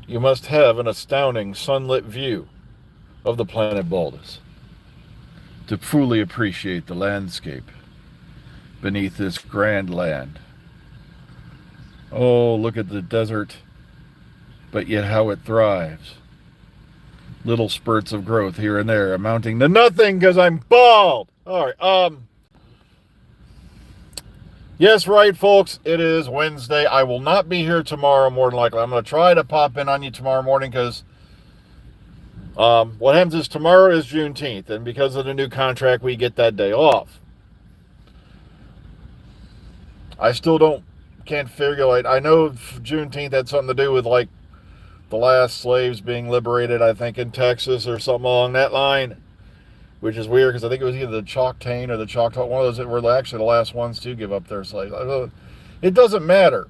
you must have an astounding sunlit view of the planet Baldus to fully appreciate the landscape beneath this grand land. Oh, look at the desert, but yet how it thrives. Little spurts of growth here and there, amounting to nothing because I'm bald. All right. Yes, right, folks. It is Wednesday. I will not be here tomorrow, more than likely. I'm going to try to pop in on you tomorrow morning because what happens is tomorrow is Juneteenth, and because of the new contract, we get that day off. I still can't figure out. I know Juneteenth had something to do with like the last slaves being liberated, I think, in Texas or something along that line, which is weird because I think it was either the Choctaw or the Choctaw, one of those that were actually the last ones to give up their slaves. It doesn't matter.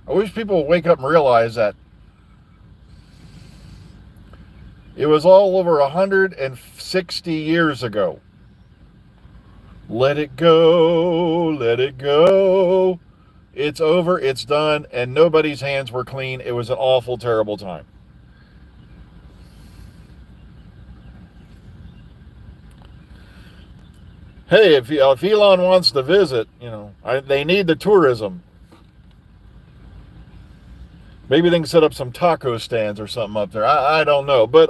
I wish people would wake up and realize that it was all over 160 years ago. Let it go, let it go. It's over, it's done, and nobody's hands were clean. It was an awful, terrible time. Hey, if Elon wants to visit, they need the tourism. Maybe they can set up some taco stands or something up there. I don't know, but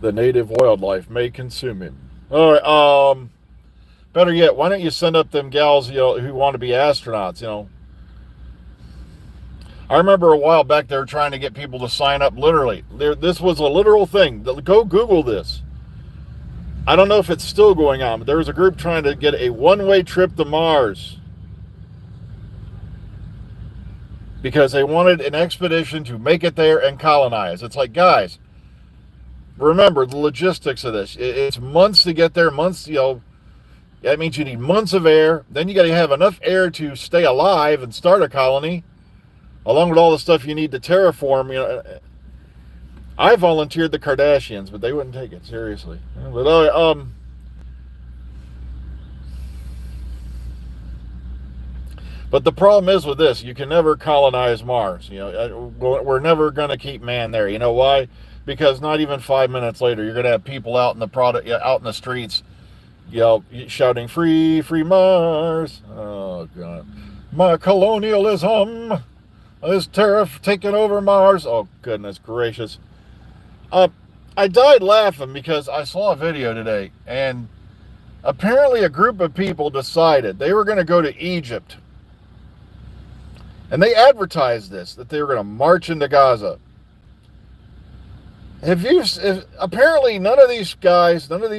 the native wildlife may consume him. All right. Better yet, why don't you send up them gals, who want to be astronauts? I remember a while back they were trying to get people to sign up. Literally, this was a literal thing. Go Google this. I don't know if it's still going on, but there was a group trying to get a one-way trip to Mars because they wanted an expedition to make it there and colonize. It's like, guys, remember the logistics of this. It's months to get there, months, that means you need months of air. Then you got to have enough air to stay alive and start a colony, along with all the stuff you need to terraform. I volunteered the Kardashians, but they wouldn't take it seriously. But the problem is with this, you can never colonize Mars. We're never going to keep man there. You know why? Because not even 5 minutes later, you're going to have people out in the streets, shouting "Free, free Mars!" Oh God, my colonialism is tariff taking over Mars. Oh goodness gracious! I died laughing because I saw a video today, and apparently a group of people decided they were going to go to Egypt, and they advertised that they were going to march into Gaza. Apparently none of these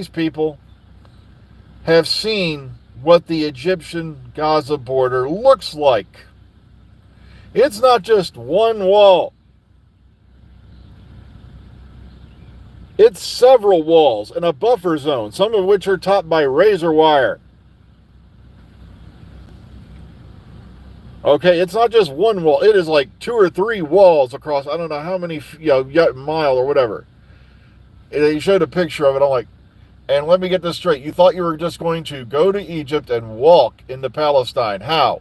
people have seen what the Egyptian-Gaza border looks like. It's not just one wall. It's several walls and a buffer zone, some of which are topped by razor wire. Okay, it's not just one wall. It is like 2 or 3 walls across, I don't know how many, mile or whatever. They showed a picture of it. I'm like, and let me get this straight. You thought you were just going to go to Egypt and walk into Palestine. How?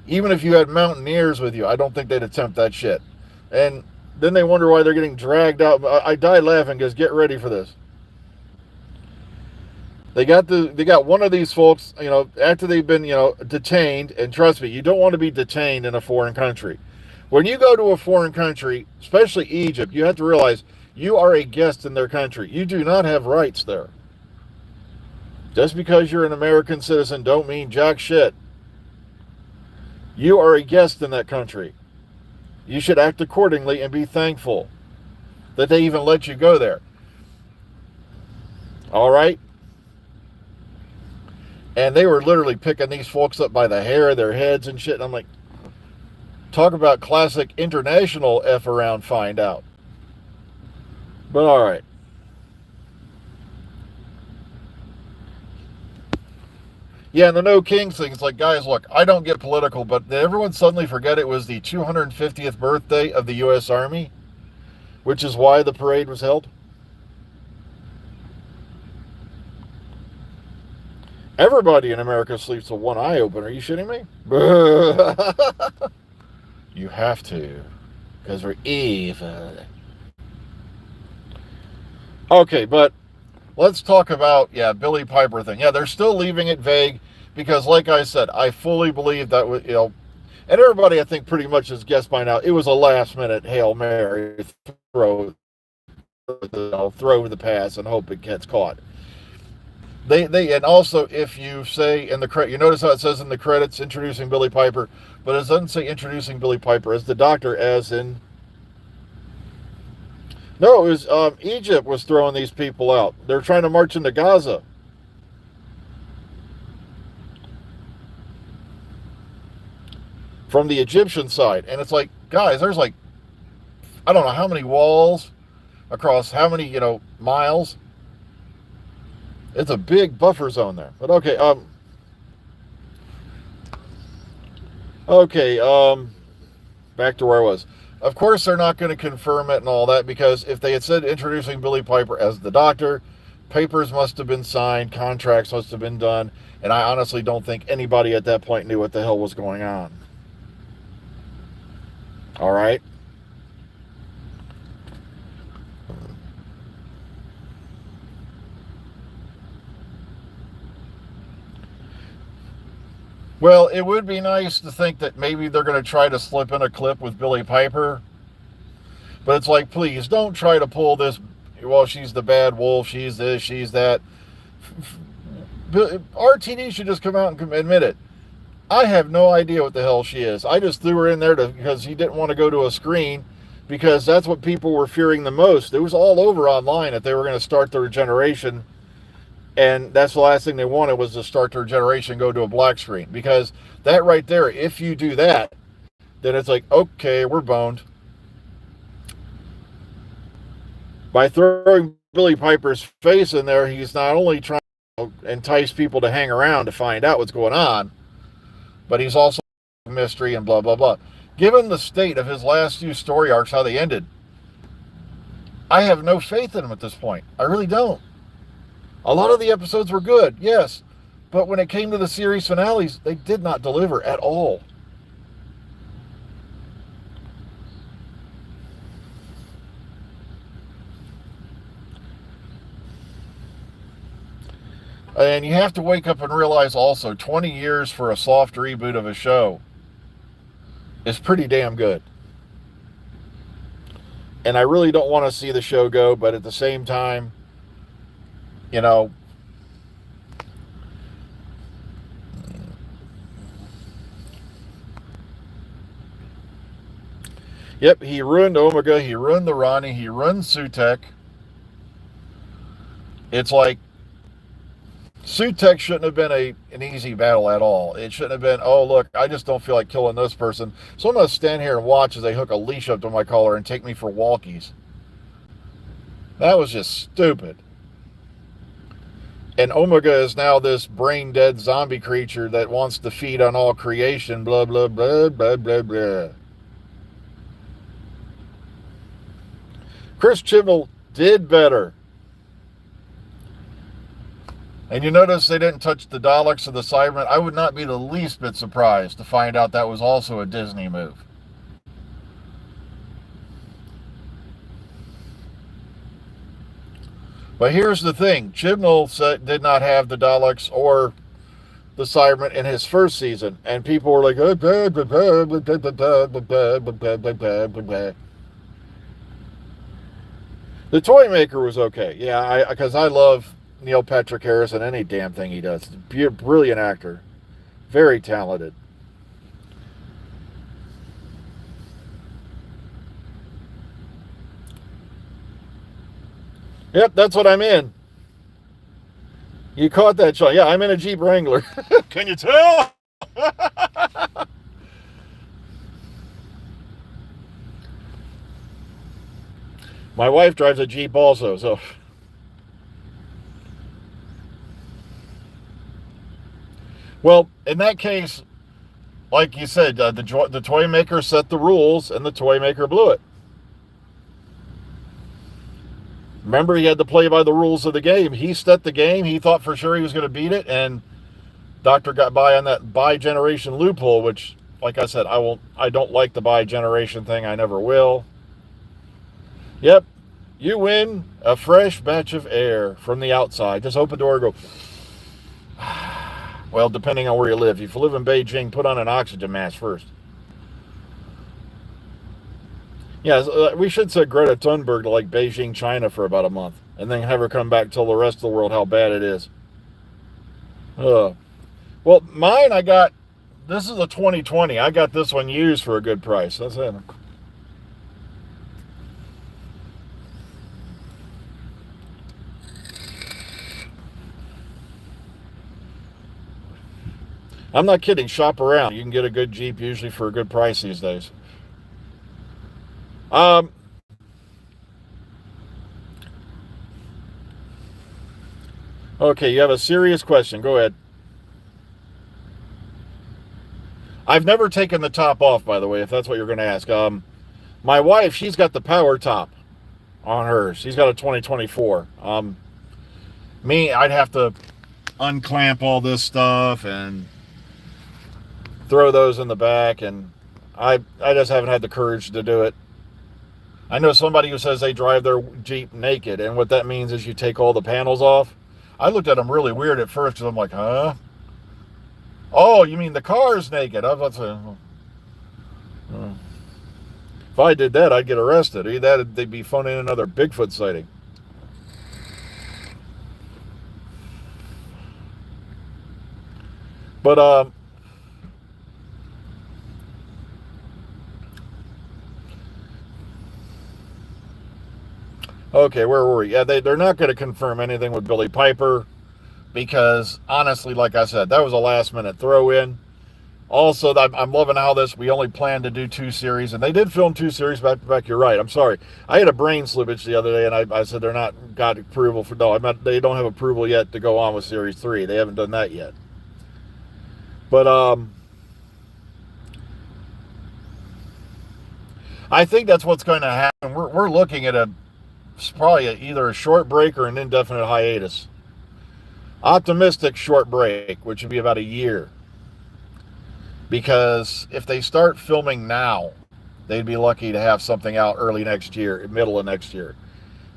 Even if you had mountaineers with you, I don't think they'd attempt that shit. And then they wonder why they're getting dragged out. I died laughing because get ready for this. They got one of these folks, after they've been, detained, and trust me, you don't want to be detained in a foreign country. When you go to a foreign country, especially Egypt, you have to realize you are a guest in their country. You do not have rights there. Just because you're an American citizen don't mean jack shit. You are a guest in that country. You should act accordingly and be thankful that they even let you go there. All right? And they were literally picking these folks up by the hair of their heads and shit. And I'm like, talk about classic international F around find out. But all right. Yeah, and the no kings thing, it's like, guys, look, I don't get political, but did everyone suddenly forget it was the 250th birthday of the U.S. Army? Which is why the parade was held? Everybody in America sleeps with one eye open. Are you shitting me? You have to, because we're evil. Okay, but let's talk about, Billy Piper thing. Yeah, they're still leaving it vague because, like I said, I fully believe that, and everybody I think pretty much has guessed by now, it was a last minute Hail Mary throw the pass and hope it gets caught. They and also if you say in the credit, you notice how it says in the credits introducing Billy Piper, but it doesn't say introducing Billy Piper as the doctor, as in. No, it was Egypt was throwing these people out. They're trying to march into Gaza. From the Egyptian side. And it's like, guys, there's like, I don't know how many walls across how many, miles. It's a big buffer zone there. But okay, back to where I was. Of course, they're not going to confirm it and all that, because if they had said introducing Billy Piper as the doctor, papers must have been signed, contracts must have been done, and I honestly don't think anybody at that point knew what the hell was going on. All right? Well, it would be nice to think that maybe they're going to try to slip in a clip with Billy Piper. But it's like, please, don't try to pull this, well, she's the bad wolf, she's this, she's that. RTD should just come out and admit it. I have no idea what the hell she is. I just threw her in there because he didn't want to go to a screen, because that's what people were fearing the most. It was all over online that they were going to start their regeneration. And that's the last thing they wanted, was to start their generation, go to a black screen. Because that right there, if you do that, then it's like, okay, we're boned. By throwing Billy Piper's face in there, he's not only trying to entice people to hang around to find out what's going on, but he's also mystery and blah, blah, blah. Given the state of his last few story arcs, how they ended, I have no faith in him at this point. I really don't. A lot of the episodes were good, yes, but when it came to the series finales, they did not deliver at all. And you have to wake up and realize also, 20 years for a soft reboot of a show is pretty damn good. And I really don't want to see the show go, but at the same time, yep, he ruined Omega, he ruined the Ronnie, he ruined Sutek. It's like, Sutek shouldn't have been an easy battle at all. It shouldn't have been, oh, look, I just don't feel like killing this person, so I'm going to stand here and watch as they hook a leash up to my collar and take me for walkies. That was just stupid. And Omega is now this brain-dead zombie creature that wants to feed on all creation, blah, blah, blah, blah, blah, blah. Chris Chibnall did better. And you notice they didn't touch the Daleks or the Cybermen. I would not be the least bit surprised to find out that was also a Disney move. But here's the thing. Chibnall did not have the Daleks or the Cybermen in his first season. And people were like, The Toy Maker was okay. Yeah, because I love Neil Patrick Harris and any damn thing he does. Brilliant actor. Very talented. Yep, that's what I'm in. You caught that, Sean. Yeah, I'm in a Jeep Wrangler. Can you tell? My wife drives a Jeep also, so. Well, in that case, like you said, the toy maker set the rules, and the toy maker blew it. Remember, he had to play by the rules of the game. He set the game. He thought for sure he was going to beat it, and Doctor got by on that buy generation loophole, which, like I said, I don't like the buy generation thing. I never will. Yep, you win a fresh batch of air from the outside. Just open the door and go. Well, depending on where you live. If you live in Beijing, put on an oxygen mask first. Yeah, we should send Greta Thunberg to like Beijing, China for about a month, and then have her come back and tell the rest of the world how bad it is. Well, mine I got. This is a 2020. I got this one used for a good price. That's it. I'm not kidding. Shop around. You can get a good Jeep usually for a good price these days. Okay, you have a serious question. Go ahead. I've never taken the top off, by the way, if that's what you're going to ask. My wife, she's got the power top on hers. She's got a 2024. Me, I'd have to unclamp all this stuff and throw those in the back, and I just haven't had the courage to do it. I know somebody who says they drive their Jeep naked, and what that means is you take all the panels off. I looked at them really weird at first because I'm like, huh? Oh, you mean the car's naked? I was about to say, if I did that, I'd get arrested. Either that, they'd be phoning in another Bigfoot sighting. But okay, where were we? Yeah, they're not going to confirm anything with Billy Piper because, honestly, like I said, that was a last-minute throw-in. Also, I'm loving how we only planned to do 2 series, and they did film 2 series back to back. You're right. I'm sorry. I had a brain slippage the other day, and I said they're not got approval for, no, they don't have approval yet to go on with Series 3. They haven't done that yet. But, I think that's what's going to happen. We're looking at probably either a short break or an indefinite hiatus. Optimistic short break, which would be about a year. Because if they start filming now, they'd be lucky to have something out early next year, middle of next year.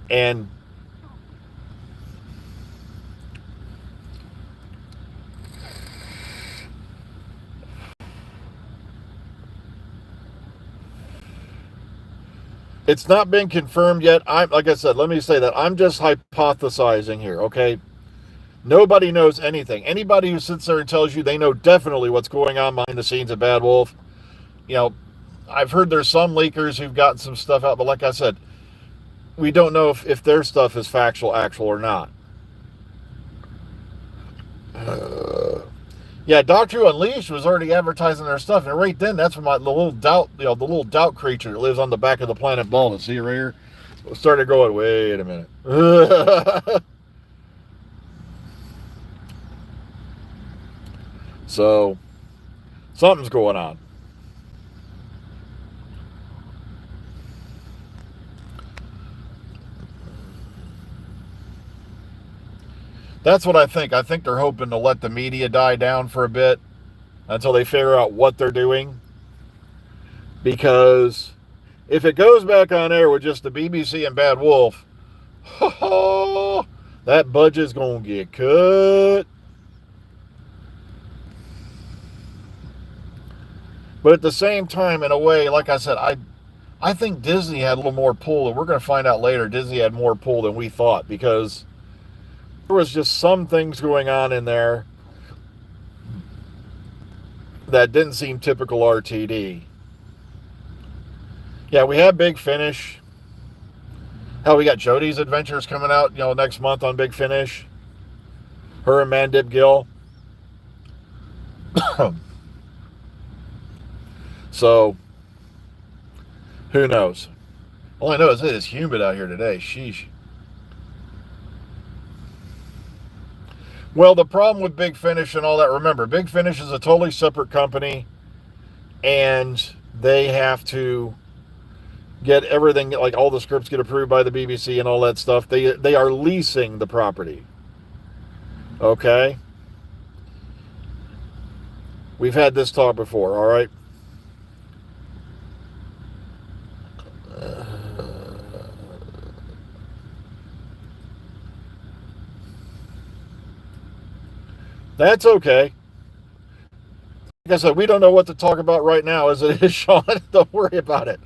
And it's not been confirmed yet. Like I said, let me say that I'm just hypothesizing here, okay? Nobody knows anything. Anybody who sits there and tells you they know definitely what's going on behind the scenes at Bad Wolf, I've heard there's some leakers who've gotten some stuff out, but like I said, we don't know if their stuff is actual or not. Yeah, Doctor Who Unleashed was already advertising their stuff, and right then, that's when the little doubt creature that lives on the back of the planet Baldus, see right here, started going, wait a minute. So, something's going on. That's what I think. I think they're hoping to let the media die down for a bit until they figure out what they're doing. Because if it goes back on air with just the BBC and Bad Wolf, that budget's going to get cut. But at the same time, in a way, like I said, I think Disney had a little more pull, and we're going to find out later Disney had more pull than we thought, because there was just some things going on in there that didn't seem typical RTD. Yeah, we had Big Finish. Hell, we got Jodie's Adventures coming out, next month on Big Finish. Her and Mandip Gill. So, who knows? All I know is it is humid out here today. Sheesh. Well, the problem with Big Finish and all that, remember, Big Finish is a totally separate company, and they have to get everything, like all the scripts get approved by the BBC and all that stuff. They are leasing the property. Okay? We've had this talk before, all right? That's okay. Like I said, we don't know what to talk about right now as it is, Sean. Don't worry about it.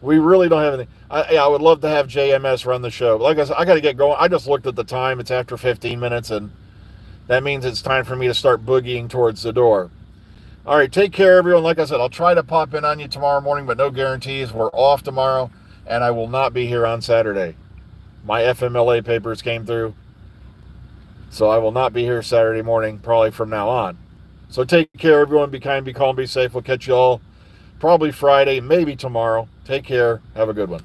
We really don't have anything. I would love to have JMS run the show. Like I said, I got to get going. I just looked at the time. It's after 15 minutes, and that means it's time for me to start boogieing towards the door. All right, take care, everyone. Like I said, I'll try to pop in on you tomorrow morning, but no guarantees. We're off tomorrow, and I will not be here on Saturday. My FMLA papers came through, so I will not be here Saturday morning, probably from now on. So take care, everyone. Be kind, be calm, be safe. We'll catch you all probably Friday, maybe tomorrow. Take care. Have a good one.